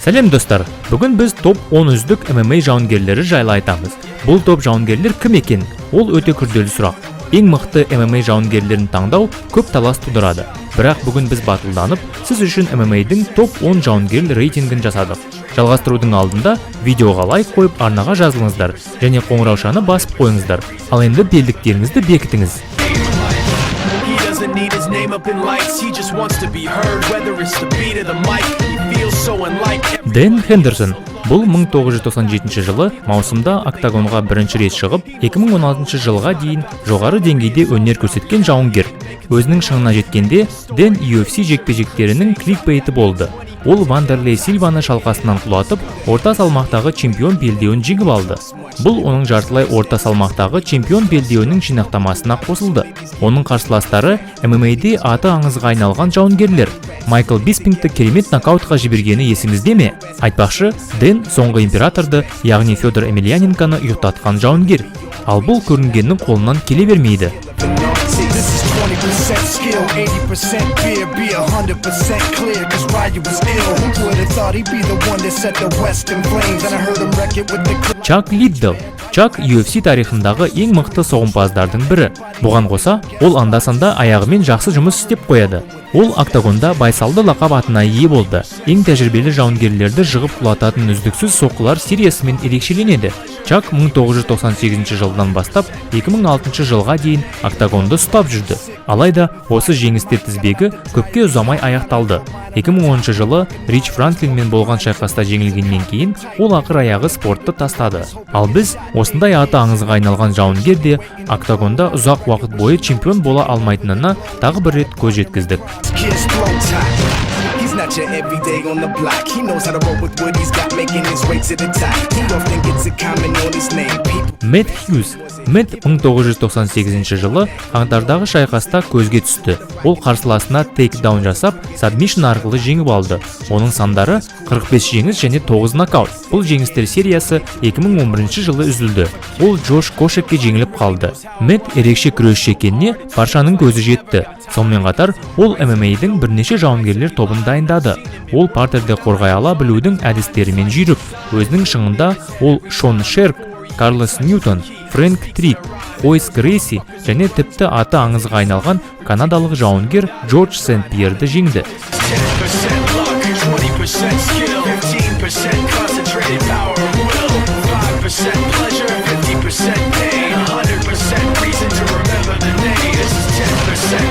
Сәлем достар, бүгін біз топ 10 үздік MMA жауынгерлері жайлы айтамыз. Бұл топ жауынгерлер кім екен? Ол өте күрделі сұрақ. Ең мықты MMA жауынгерлерін таңдау көп талас тудырады. Бірақ бүгін біз батылданып, сіз үшін MMA-дің топ 10 жауынгер рейтингін жасадық. Жалғастырудың алдында видеоға лайк қойып, арнаға жазылыңыздар және қоңыраушаны басып қойыңыздар. Ал енді белдіктеріңізді бекітіңіз. Дэн Хендерсон бұл 1997 жылы маусымда октагонға бірінші рет шығып, 2016 жылға дейін жоғары деңгейде өнер көрсеткен жауынгер. Өзінің шыңына жеткенде Дэн UFC жекпе-жектерінің кликбейті болды. Ол Вандерлей Силваны шалқасынан құлатып, орта салмақтағы чемпион белдеуін жеңіп алды. Бұл оның жартылай орта салмақтағы чемпион белдеуінің жинақтамасына қосылды. Оның қарсыластары MMA-де аты аңызға айналған жауынгерлер. Майкл Биспингті керемет нокаутқа жібергені есіңізде ме? Айтпақшы, Дэн соңғы императорды, яғни Федор Емельяненконы ұйықтатқан жауынгер. Ал бұл көрінгеннің қолынан келе бермейді. Чак Лиддл. Чак UFC тарихындағы ең мықты соғымпаздардың бірі. Бұған қоса, ол анда-санда аяғымен жақсы жұмыс істеп қояды. Ол октагонда байсалды лақап атына ие болды. Ең тәжірибелі жауынгерлерді жығып құлататын үздіксіз соққылар сериясымен ерекшеленеді. Чак 1998 жылдан бастап 2006 жылға дейін октагонды ұстап жүрді. Алайда осы жеңістер тізбегі көпке ұзамай аяқталды. 2010 жылы Рич Франклинмен болған шайқаста жеңілгеннен кейін ол ақыр аяғы спортты тастады. Ал біз осындай аты аңызға айналған жауынгер де октагонда ұзақ уақыт бойы чемпион бола алмайтынына тағы бір рет көз жеткіздік. Мэтт Хьюз. Мэтт 1998 жылы қаңтардағы шайқаста көзге түсті. Ол қарсыласына тейкдаун жасап, сабмишн арқылы жеңіп алды. Оның сандары 45 жеңіс және 9 нокаут. Бұл жеңістер сериясы 2011 жылы үзілді. Ол Джош Кошекке жеңіліп қалды. Мэтт ерекше күресші екеніне баршаның көзі жетті. Сонымен қатар, ол MMA-дің бірнеше жауынгерлер тобын дайындады. Ол партерде қорғай ала білудің әдістерімен жүйрік. Өзінің шыңында ол Шон Шерк, Карлос Ньютон, Фрэнк Трик, Хойс Грейси және тіпті аты аңызға айналған канадалық жауынгер Джордж Сент-Пьерді жеңді.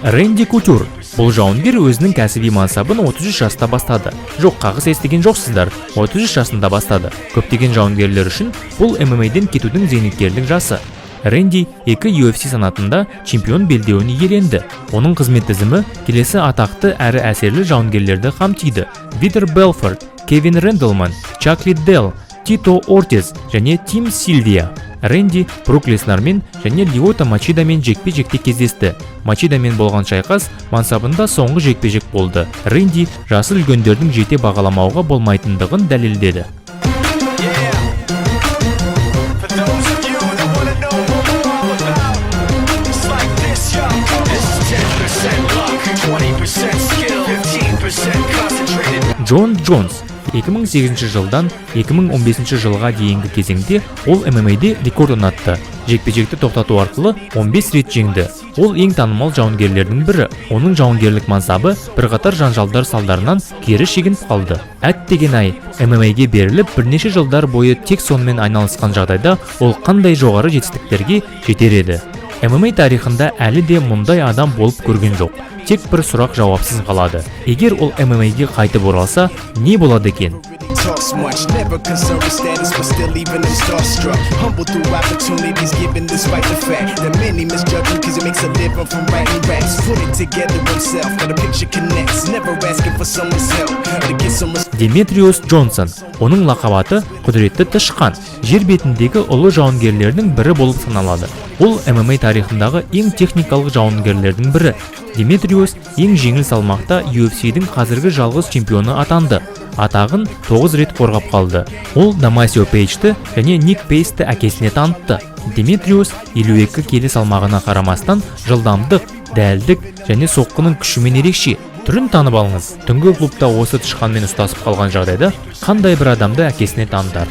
Рэнди Кутюр. Бұл жауынгер өзінің кәсіби мансабын 33 жаста бастады. Жоқ, қағыс естіген жоқсыздар, 33 жасында бастады. Көптеген жауынгерлер үшін бұл MMA-ден кетудің зейнеткерлік жасы. Рэнди 2 UFC санатында чемпион белдеуін иеленді. Оның қызмет тізімі келесі атақты әрі әсерлі жауынгерлерді қамтиды. Витер Белфорд, Кевин Рендлман, Чак Лиддл, Тито Ортез және Тим Сильвия. Рэнди Брук Леснармен және Лиота Мачидамен жекпе-жекте кездесті. Мачидамен болған шайқас мансабында соңғы жекпе-жек болды. Рэнди жасы үлкендердің жете бағаламауға болмайтындығын дәлелдеді. Джон Джонс. 2008 жылдан 2015 жылға дейінгі кезеңде ол MMA-де рекорд орнатты. Жекпе-жекті тоқтату арқылы 15 рет жеңді. Ол ең танымал жауынгерлердің бірі. Оның жауынгерлік мансабы бірқатар жанжалдар салдарынан кері шегініп қалды. Әттеген-ай, MMA-ге беріліп бірнеше жылдар бойы тек сонымен айналысқан жағдайда ол қандай жоғары жетістіктерге жетер еді. MMA тарихында әлі де мұндай адам болып көрген жоқ. Тек бір сұрақ жауапсыз қалады. Егер ол MMA-ге қайтып оралса, не болады екен? Деметриус Джонсон. Оның лақабаты құдіретті тышқан. Жер бетіндегі ұлы жауынгерлердің бірі болып саналады. Ол MMA тарихындағы ең техникалық жауынгерлердің бірі. Деметриус ең жеңіл салмақта UFC-дің қазіргі жалғыз чемпионы атанды. Атағын 9 рет қорғап қалды. Ол Дамасио Пейджті және Ник Пейсті әкесіне танытты. Деметриус 52 келі салмағына қарамастан жылдамдық, дәлдік және соққының күшімен ерекше. Түрін танып алыңыз. Түнгі клубта осы тышқанмен ұстасып қалған жағдайда қандай бір адамды әкесіне танытар?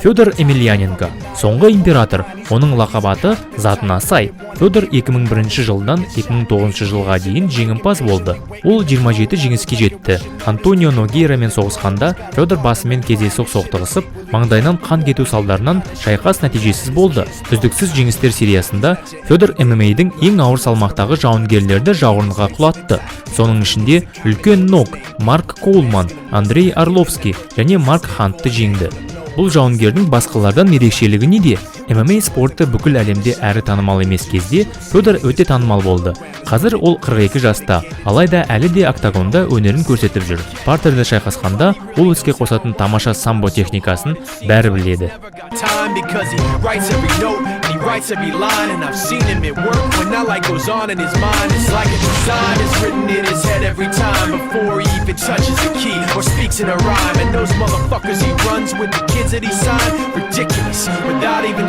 Федор Емельяненко, соңғы император, оның лақабаты затына сай. Федор 2001 жылдан 2009 жылға дейін жеңімпаз болды. Ол 27 жеңіске жетті. Антонио Ногейрамен соғысқанда Федор басымен кездейсоқ соқтығысып, маңдайынан қан кету салдарынан шайқас нәтижесіз болды. Үздіксіз жеңістер сериясында Федор ММА-дің ең ауыр салмақтағы жауынгерлерді жауырынға құлатты. Соның ішінде үлкен ног Марк Коулман, Андрей Орловский және Марк Хантты жеңді. Бұл жауынгердің басқалардан ерекшелігі неде? ММА спорты бүкіл әлемде әрі танымал емес кезде Федор өте танымал болды. Қазір ол 42 жаста, алайда әлі де октагонда өнерін көрсетіп жүр. Партерде шайқасқанда ол іске қосатын тамаша самбо техникасын бәрі біледі.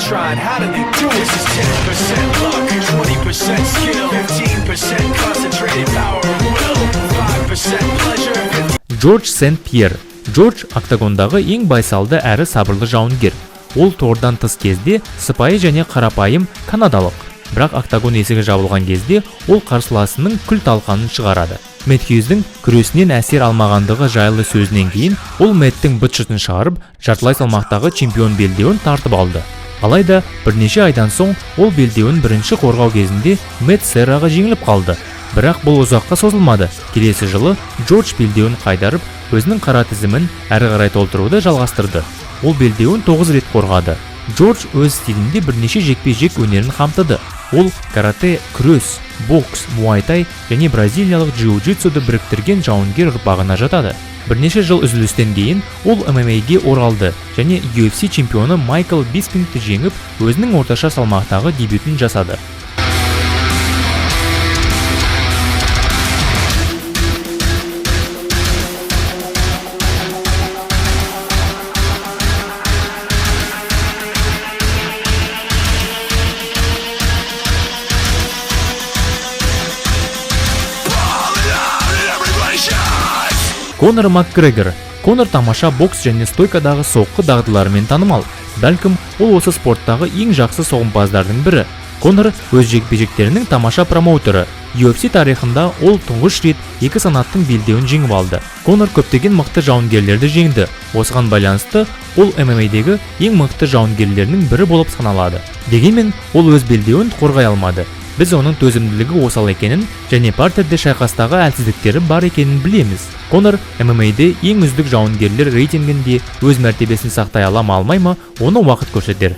Tried. How do they do it? This is 10% luck, 20% skill, 15% concentrated power of will, 5% pleasure. Джордж Сент-Пьер. Джордж октагондағы ең байсалды әрі сабырлы жауынгер. Ол тордан тыс кезде сыпайы және қарапайым канадалық. Бірақ октагон есігі жабылған кезде ол қарсыласының күл талқанын шығарады. Мэтт Хьюздің күресінен әсер алмағандығы жайлы сөзінен кейін ол Мэттің быт-шытын шығарып, жартылай салмақтағы чемпион белдеуін тартып алды. Алайда бірнеше айдан соң ол белдеуін бірінші қорғау кезінде Мэтт Серраға жеңіліп қалды. Бірақ бұл ұзаққа созылмады. Келесі жылы Джордж белдеуін қайдарып, өзінің қара тізімін әрі қарай толтыруды жалғастырды. Ол белдеуін 9 рет қорғады. Джордж өз стилінде бірнеше жекпе-жек өнерін қамтыды. Ол карате, күрес, бокс, муайтай және бразилиялық джиу-джитсуды біріктірген жауынгер ұрпағына жатады. Бірнеше жыл үзілістен кейін ол ММА-ге оралды және UFC чемпионы Майкл Биспингті жеңіп, өзінің орташа салмақтағы дебютін жасады. Конор Макгрегор. Конор тамаша бокс және стойкадағы соққы дағдыларымен танымал. Бәлкім, ол осы спорттағы ең жақсы соғымпаздардың бірі. Конор өз жекпе-жектерінің тамаша промоутері. UFC тарихында ол тұңғыш рет 2 санаттың белдеуін жеңіп алды. Конор көптеген мықты жауынгерлерді жеңді. Осыған байланысты ол ММА-дегі ең мықты жауынгерлерінің бірі болып саналады. Дегенмен, ол өз белдеуін қорғай алмады. Біз оның төзімділігі осал екенін және партерде шайқастағы әлсіздіктері бар екенін білеміз. Конор ММА-де ең үздік жауынгерлер рейтингінде өз мәртебесін сақтай ала ма алмай ма, оны уақыт көрсетер.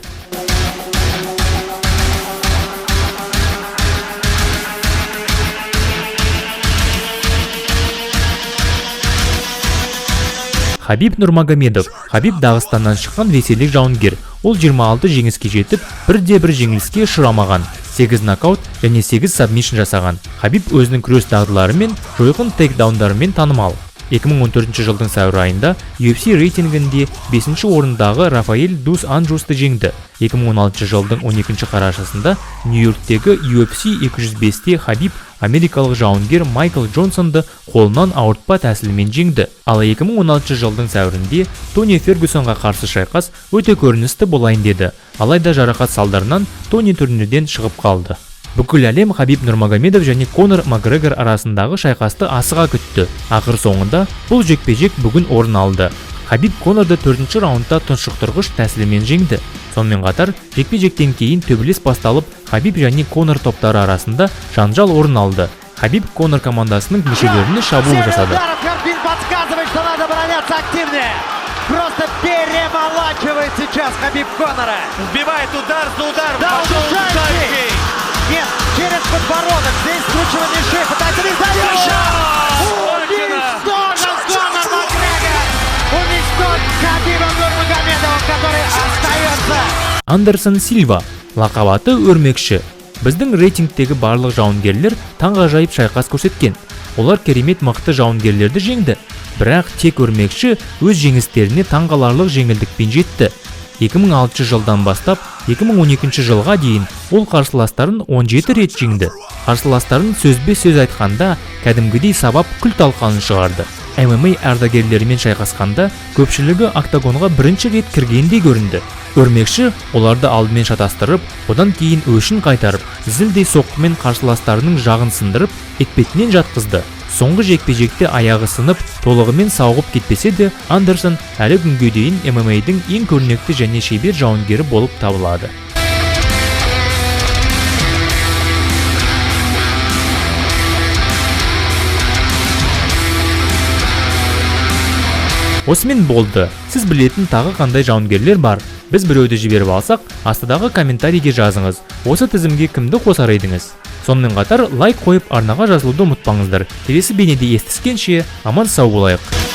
Хабиб Нурмагомедов. Хабиб Дағыстаннан шыққан ресейлік жауынгер. Ол 26 жеңіске жетіп, бірде-бір жеңіліске ұшырамаған. 8 нокаут және 8 сабмишн жасаған. Хабиб өзінің күрес дағдыларымен, жойқын тейкдаундарымен танымал. 2014 жылдың сәуір айында UFC рейтингінде 5-ші орындағы Рафаэль Дус Анджусты жеңді. 2016 жылдың 12 қарашасында Нью-Йорктегі UFC 205-те Хабиб америкалық жауынгер Майкл Джонсонды қолынан ауыртпа тәсілмен жеңді. Ал 2016 жылдың сәуірінде Тони Фергюсонға қарсы шайқас өте көріністі болайын деді. Алайда жарақат салдарынан Тони турнирден шығып қалды. Бүкіл әлем Хабиб Нурмагомедов және Конор Макгрегор арасындағы шайқасты асыға күтті. Ақыр соңында бұл жекпе-жек бүгін орын алды. Хабиб Конорды 4-ші раундта тұншықтырғыш тәсілімен жеңді. Сонымен қатар, жекпе-жектен кейін төбелес басталып, Хабиб және Конор топтары арасында жанжал орын алды. Хабиб Конор командасының мүшелеріне шабуыл жасады. Просто перемолачивает сейчас Хабиб Конора. Вбивает удар за ударом. Да, нет, через подбородок. Здесь скручивание шеи. Пытается уничтожен Конор Макгрегор. Уничтожен Хабибом Нурмагомедовым, который остается. Андерсон Сильва. Лақабаты өрмекші. Біздің рейтингтегі барлық жауынгерлер таңғажайып шайқас көрсеткен. Олар керемет мықты жауынгерлерді жеңді. Бірақ тек өрмекші өз жеңістеріне таңғаларлық жеңілдікпен жетті. 2006 жылдан бастап 2012 жылға дейін ол қарсыластарын 17 рет жеңді. Қарсыластарын сөзбе-сөз айтқанда кәдімгідей сабап күл талқанын шығарды. ММА ардагерлерімен шайқасқанда көпшілігі октагонға бірінші рет кіргендей көрінді. Өрмекші оларды алдымен шатастырып, одан кейін өшін қайтарып, зілдей соққымен қарсыластарының жағын сындырып, етпетінен жатқызды. Соңғы жекпе-жекте аяғы сынып, толығымен сауығып кетпесе де, Андерсон әлі күнге дейін ММА-дің ең көрнекті және шебер жауынгері болып табылады. Осымен болды. Сіз білетін тағы қандай жауынгерлер бар? Біз біреуді жіберіп алсақ, астыдағы комментарийге жазыңыз. Осы тізімге кімді қосар едіңіз? Сонымен қатар лайк қойып арнаға жазылуды ұмытпаңыздар. Келесі бейнеде естіскенше аман сау болайық.